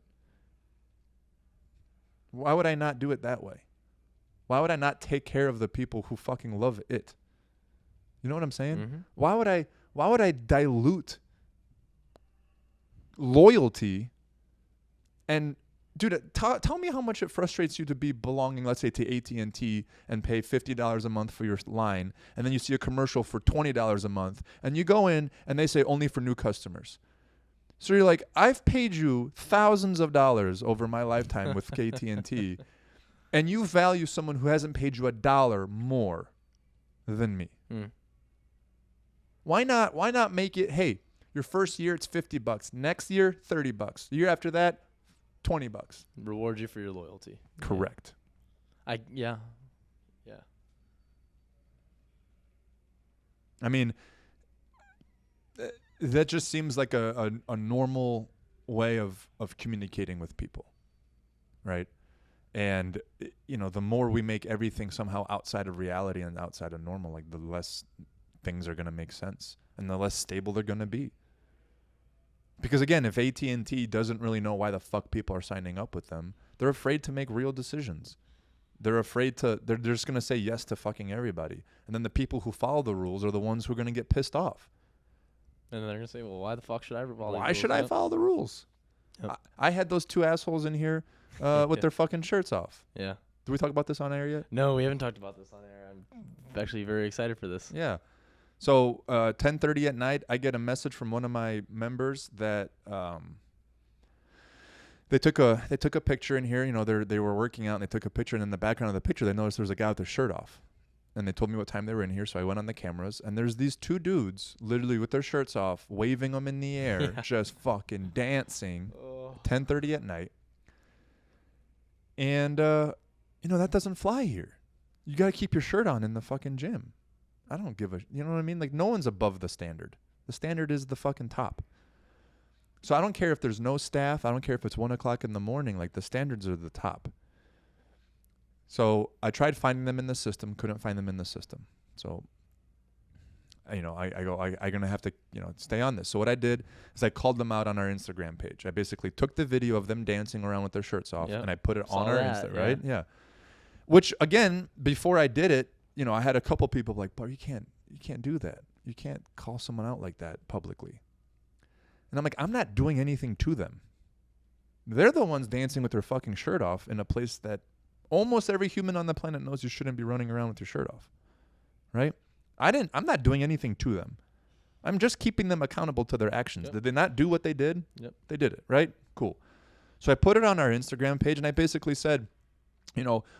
Why would I not do it that way? Why would I not take care of the people who fucking love it? You know what I'm saying? Mm-hmm. Why would I dilute loyalty? And dude, tell me how much it frustrates you to be belonging, let's say, to AT&T and pay $50 a month for your line, and then you see a commercial for $20 a month, and you go in and they say only for new customers. So you're like, I've paid you thousands of dollars over my lifetime with AT&T, and you value someone who hasn't paid you $1 more than me. Mm. Why not make it, hey, your first year it's $50, next year $30, the year after that $20. Reward you for your loyalty. Correct. Yeah. I mean, that just seems like a normal way of communicating with people, right? And, the more we make everything somehow outside of reality and outside of normal, like the less things are going to make sense and the less stable they're going to be. Because again, if AT&T doesn't really know why the fuck people are signing up with them, they're afraid to make real decisions. They're just going to say yes to fucking everybody. And then the people who follow the rules are the ones who are going to get pissed off. And then they're going to say, well, why the fuck should I follow Why should I follow the rules? Yep. I had those two assholes in here with their fucking shirts off. Yeah. Did we talk about this on air yet? No, we haven't talked about this on air. I'm actually very excited for this. Yeah. So 10:30 at night, I get a message from one of my members that they took a picture in here. They were working out and they took a picture, and in the background of the picture, they noticed there was a guy with their shirt off. And they told me what time they were in here, so I went on the cameras, and there's these two dudes literally with their shirts off, waving them in the air, just fucking dancing. 10:30 at night. And that doesn't fly here. You got to keep your shirt on in the fucking gym. I don't give you know what I mean? Like, no one's above the standard. The standard is the fucking top. So I don't care if there's no staff. I don't care if it's 1 o'clock in the morning. Like, the standards are the top. So I tried finding them in the system, couldn't find them in the system. So, I'm going to have to, stay on this. So what I did is I called them out on our Instagram page. I basically took the video of them dancing around with their shirts off, and I put it on our Insta, right? Yeah. Which, again, before I did it, I had a couple people like, but you can't do that. You can't call someone out like that publicly. And I'm like, I'm not doing anything to them. They're the ones dancing with their fucking shirt off in a place that almost every human on the planet knows you shouldn't be running around with your shirt off. Right? I'm not doing anything to them. I'm just keeping them accountable to their actions. Yep. Did they not do what they did? Yep. They did it, right? Cool. So I put it on our Instagram page, and I basically said,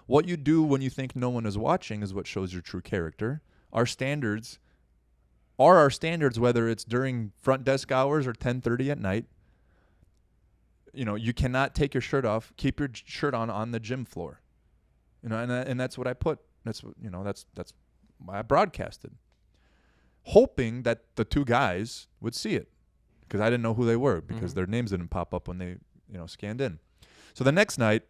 what you do when you think no one is watching is what shows your true character. Our standards are our standards, whether it's during front desk hours or 10:30 at night. You cannot take your shirt off. Keep your shirt on the gym floor. And that's what I put. That's why I broadcasted, hoping that the two guys would see it, because I didn't know who they were, because their names didn't pop up when they scanned in. So the next night,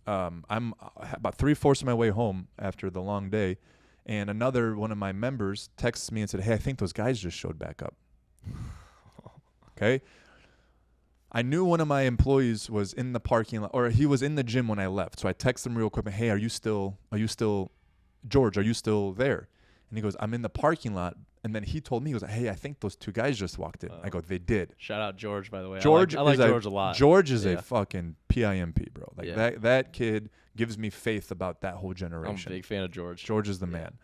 I'm about 3/4 of my way home after the long day, and another one of my members texts me and said, "Hey, I think those guys just showed back up." Okay. I knew one of my employees was in the parking lot, or he was in the gym when I left. So I texted him real quick, "Hey, are you still George, are you still there?" And he goes, "I'm in the parking lot." And then he told me, he goes, "Hey, I think those two guys just walked in." I go, "They did." Shout out George, by the way. George, I like George a lot. George is a fucking PIMP, bro. Like Yeah. that kid gives me faith about that whole generation. I'm a big fan of George. George is the man.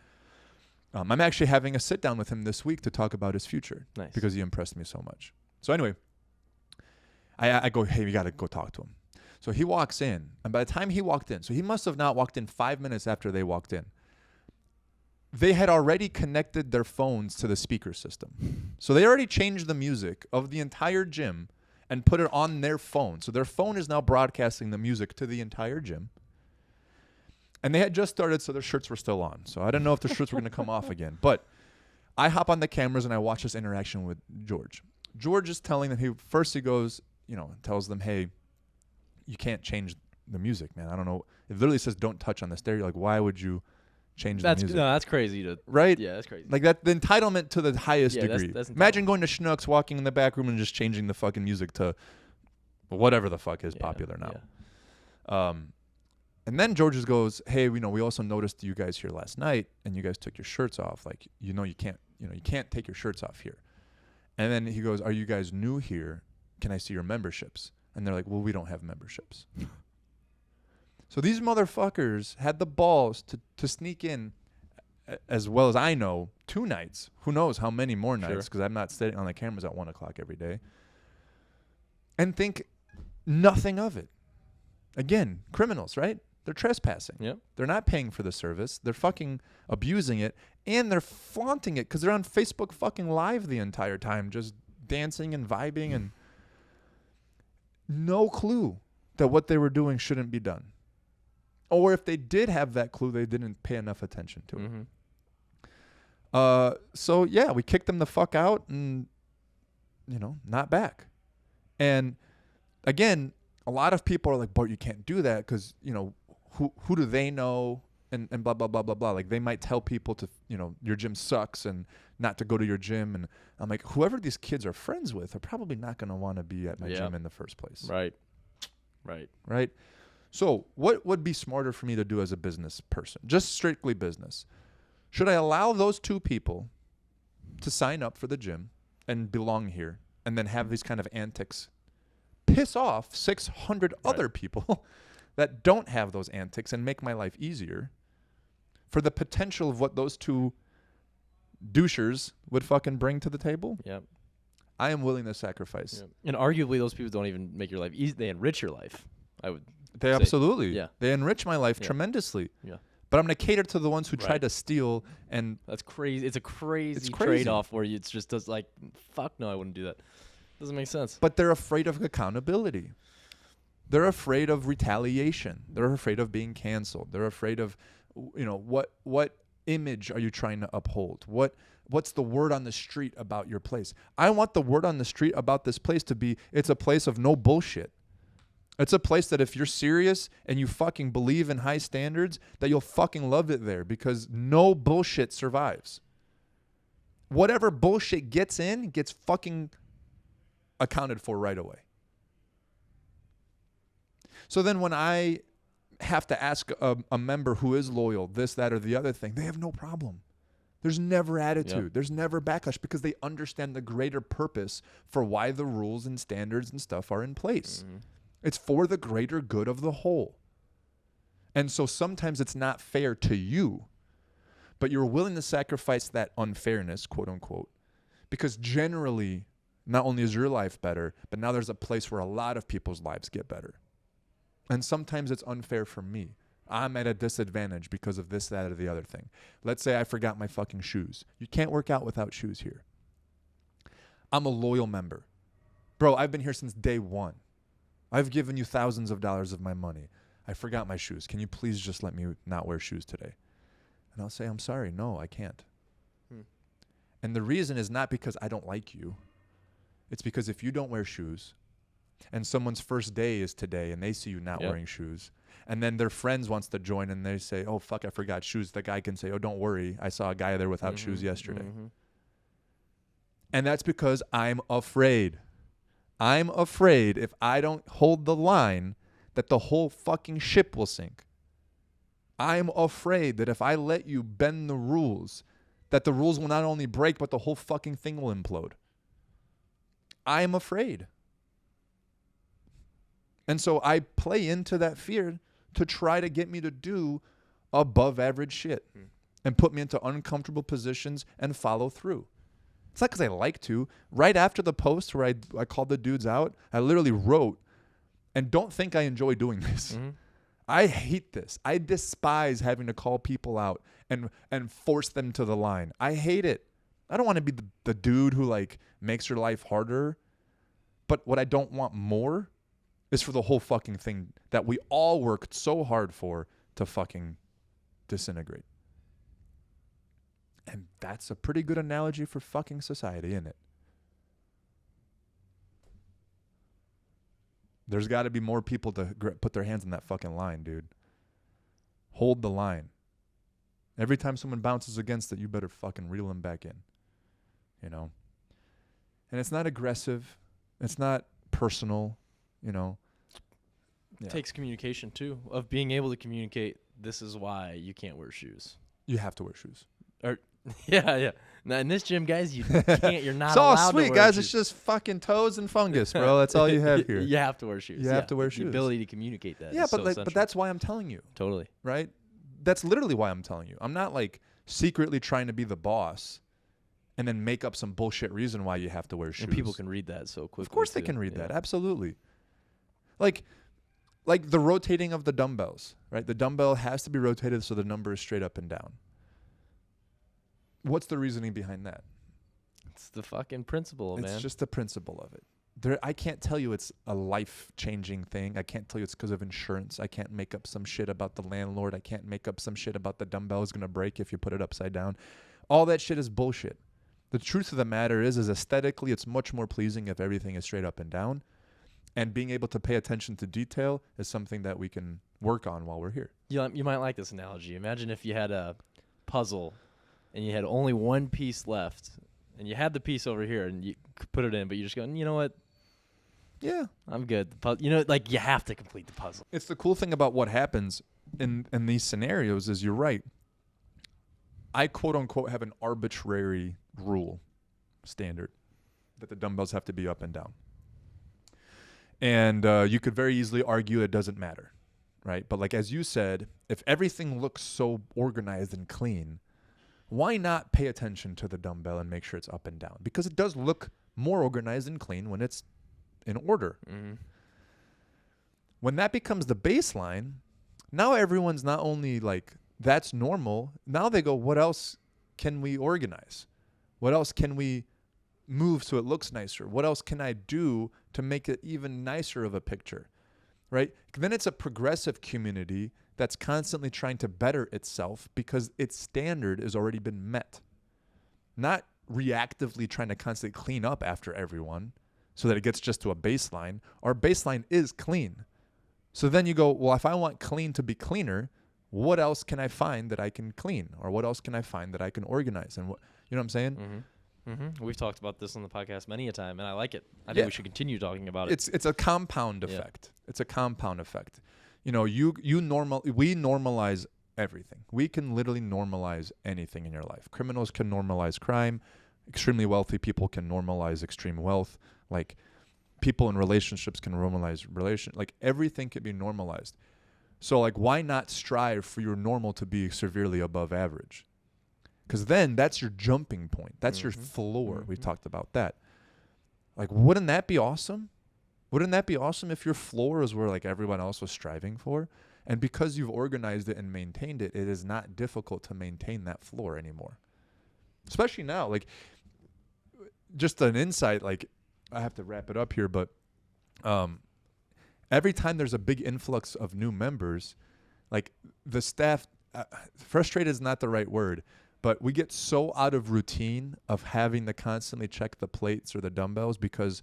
I'm actually having a sit down with him this week to talk about his future. Nice. Because he impressed me so much. So anyway, I go, "Hey, we got to go talk to him." So he walks in, and by the time he walked in, so he must have not walked in 5 minutes after they walked in, they had already connected their phones to the speaker system. So they already changed the music of the entire gym and put it on their phone. So their phone is now broadcasting the music to the entire gym. And they had just started, so their shirts were still on. So I don't know if the shirts were going to come off again. But I hop on the cameras and I watch this interaction with George. George is telling them, he goes, tells them, "Hey, you can't change the music, man. I don't know." It literally says, "Don't touch on the stereo." Like, why would you change the music? No, that's crazy. Right? Yeah, that's crazy. Like that, the entitlement to the highest degree. That's Imagine going to Schnucks, walking in the back room and just changing the fucking music to whatever the fuck is popular now. Yeah. And then George just goes, "Hey, we also noticed you guys here last night and you guys took your shirts off. Like, you can't take your shirts off here." And then he goes, "Are you guys new here? Can I see your memberships?" And they're like, "Well, we don't have memberships." So these motherfuckers had the balls to sneak in, as well as I know, 2 nights. Who knows how many more nights, because I'm not sitting on the cameras at 1 o'clock every day. And think nothing of it. Again, criminals, right? They're trespassing. Yep. They're not paying for the service. They're fucking abusing it. And they're flaunting it because they're on Facebook fucking live the entire time, just dancing and vibing, and no clue that what they were doing shouldn't be done. Or if they did have that clue, they didn't pay enough attention to it. So yeah, we kicked them the fuck out and, not back. And again, a lot of people are like, "But you can't do that because, who do they know?" And blah, blah, blah, blah, blah. Like, they might tell people to, your gym sucks and not to go to your gym. And I'm like, whoever these kids are friends with are probably not going to want to be at my gym in the first place. Right. So what would be smarter for me to do as a business person? Just strictly business. Should I allow those 2 people to sign up for the gym and belong here and then have these kind of antics piss off 600 other people that don't have those antics and make my life easier for the potential of what those 2 douchers would fucking bring to the table? Yep. I am willing to sacrifice. Yep. And arguably, those people don't even make your life easy. They enrich your life, I would They say. absolutely. Yeah. They enrich my life tremendously. Yeah. But I'm going to cater to the ones who try to steal. And that's crazy. It's a crazy, crazy. trade-off where it's just does like, fuck no, I wouldn't do that. Doesn't make sense. But they're afraid of accountability. They're afraid of retaliation. They're afraid of being canceled. They're afraid of, what image are you trying to uphold? What's the word on the street about your place? I want the word on the street about this place to be, it's a place of no bullshit. It's a place that if you're serious and you fucking believe in high standards, that you'll fucking love it there, because no bullshit survives. Whatever bullshit gets in, gets fucking accounted for right away. So then when I have to ask a member who is loyal, this, that, or the other thing, they have no problem. There's never attitude. Yep. There's never backlash, because they understand the greater purpose for why the rules and standards and stuff are in place. Mm-hmm. It's for the greater good of the whole. And so sometimes it's not fair to you, but you're willing to sacrifice that unfairness, quote unquote, because generally, not only is your life better, but now there's a place where a lot of people's lives get better. And sometimes it's unfair for me, I'm at a disadvantage because of this, that, or the other thing. Let's say I forgot my fucking shoes. You can't work out without shoes here. I'm a loyal member. Bro, I've been here since day one. I've given you thousands of dollars of my money. I forgot my shoes. Can you please just let me not wear shoes today? And I'll say, I'm sorry. No, I can't. And the reason is not because I don't like you. It's because if you don't wear shoes and someone's first day is today and they see you not wearing shoes, and then their friends wants to join and they say, oh, fuck, I forgot shoes. The guy can say, oh, don't worry. I saw a guy there without shoes yesterday. And that's because I'm afraid. I'm afraid if I don't hold the line that the whole fucking ship will sink. I'm afraid that if I let you bend the rules, that the rules will not only break, but the whole fucking thing will implode. I'm afraid. And so I play into that fear to try to get me to do above average shit and put me into uncomfortable positions and follow through. It's not because I like to. Right after the post where I called the dudes out, I literally wrote, and don't think I enjoy doing this. I hate this. I despise having to call people out and force them to the line. I hate it. I don't want to be the dude who like makes your life harder. But what I don't want more is for the whole fucking thing that we all worked so hard for to fucking disintegrate. And that's a pretty good analogy for fucking society, isn't it? There's got to be more people to put their hands on that fucking line, dude. Hold the line. Every time someone bounces against it, you better fucking reel them back in. You know? And it's not aggressive. It's not personal, you know. It takes communication, too, of being able to communicate, this is why you can't wear shoes. You have to wear shoes. Yeah. Now, in this gym, guys, you can't. You're not it's all allowed sweet, to wear guys. shoes. It's just fucking toes and fungus, bro. That's all you have here. You have to wear shoes. You have to wear shoes. The ability to communicate that. Yeah, is but that's why I'm telling you. Totally. Right? That's literally why I'm telling you. I'm not like secretly trying to be the boss and then make up some bullshit reason why you have to wear shoes. And people can read that so quickly. Of course they can read that. Absolutely. Like the rotating of the dumbbells, right? The dumbbell has to be rotated so the number is straight up and down. What's the reasoning behind that? It's the fucking principle, man. It's just the principle of it. I can't tell you it's a life-changing thing. I can't tell you it's because of insurance. I can't make up some shit about the landlord. I can't make up some shit about the dumbbell is going to break if you put it upside down. All that shit is bullshit. The truth of the matter is aesthetically, it's much more pleasing if everything is straight up and down. And being able to pay attention to detail is something that we can work on while we're here. You might like this analogy. Imagine if you had a puzzle and you had only one piece left, and you had the piece over here, and you could put it in, but you just go, you know what? Yeah, I'm good. You have to complete the puzzle. It's the cool thing about what happens in these scenarios is you're right. I quote unquote have an arbitrary rule standard that the dumbbells have to be up and down. And you could very easily argue it doesn't matter, right? But like as you said, if everything looks so organized and clean, why not pay attention to the dumbbell and make sure it's up and down? Because it does look more organized and clean when it's in order. When that becomes the baseline, now everyone's not only like, that's normal. Now they go, what else can we organize? What else can we move so it looks nicer? What else can I do to make it even nicer of a picture? Right? Then it's a progressive community that's constantly trying to better itself because its standard has already been met. Not reactively trying to constantly clean up after everyone so that it gets just to a baseline. Our baseline is clean. So then you go, well, if I want clean to be cleaner, what else can I find that I can clean? Or what else can I find that I can organize? And you know what I'm saying? We've talked about this on the podcast many a time, and I like it. I think we should continue talking about it. It's a compound effect. It's a compound effect. You know, we normalize everything. We can literally normalize anything in your life. Criminals can normalize crime. Extremely wealthy people can normalize extreme wealth. Like people in relationships can normalize like everything can be normalized. So like why not strive for your normal to be severely above average? Because then that's your jumping point. That's your floor. We talked about that. Like, wouldn't that be awesome? Wouldn't that be awesome if your floor is where like everyone else was striving for? And because you've organized it and maintained it, it is not difficult to maintain that floor anymore. Especially now, like, just an insight, like, I have to wrap it up here, but every time there's a big influx of new members, like, the staff, frustrated is not the right word, but we get so out of routine of having to constantly check the plates or the dumbbells, because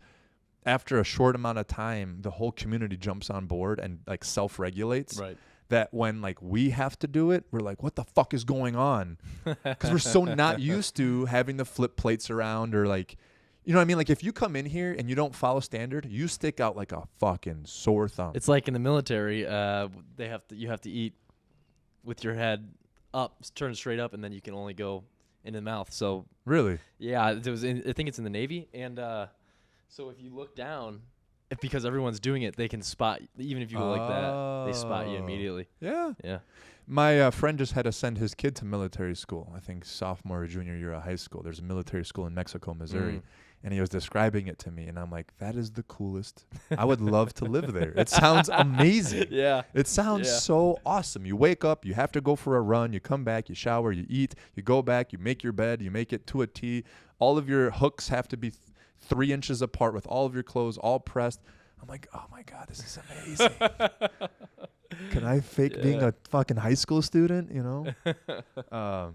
after a short amount of time, the whole community jumps on board and like self-regulates. Right. That when like we have to do it, we're like, what the fuck is going on? Because we're so not used to having to flip plates around, or like, you know what I mean? Like, if you come in here and you don't follow standard, you stick out like a fucking sore thumb. It's like in the military, you have to eat with your head up, turn straight up, and then you can only go in the mouth. So Really? yeah, I think it's in the Navy, and so if you look down, because everyone's doing it, they can spot, even if you go like that, they spot you immediately. Yeah. Yeah. My friend just had to send his kid to military school, I think sophomore or junior year of high school. There's a military school in Mexico, Missouri. And he was describing it to me, and I'm like, that is the coolest. I would love to live there. It sounds amazing. Yeah. It sounds so awesome. You wake up, you have to go for a run, you come back, you shower, you eat, you go back, you make your bed, you make it to a T. All of your hooks have to be 3 inches apart with all of your clothes all pressed. I'm like, oh my God, this is amazing. Can I fake being a fucking high school student, you know?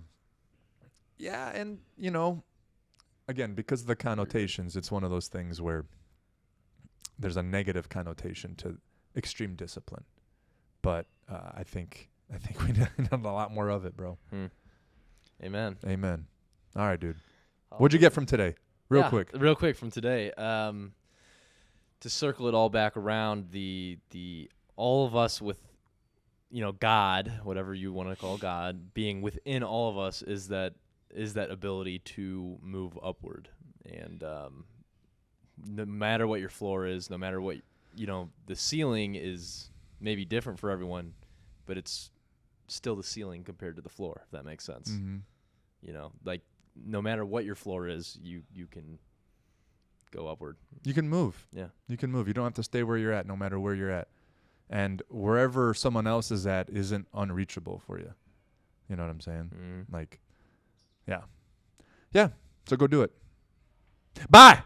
Yeah, and, you know, again, because of the connotations, it's one of those things where there's a negative connotation to extreme discipline. But I think we need a lot more of it, bro. Amen. Amen. All right, dude. What'd you get from today? Real quick from today. To circle it all back around, the all of us with, you know, God, whatever you want to call God, being within all of us is that ability to move upward. And no matter what your floor is, no matter what, you know, the ceiling is maybe different for everyone, but it's still the ceiling compared to the floor, if that makes sense. Mm-hmm. You know, like, no matter what your floor is, you can go upward. You can move. Yeah. You can move. You don't have to stay where you're at, no matter where you're at. And wherever someone else is at isn't unreachable for you. You know what I'm saying? Like, yeah. Yeah. So go do it. Bye.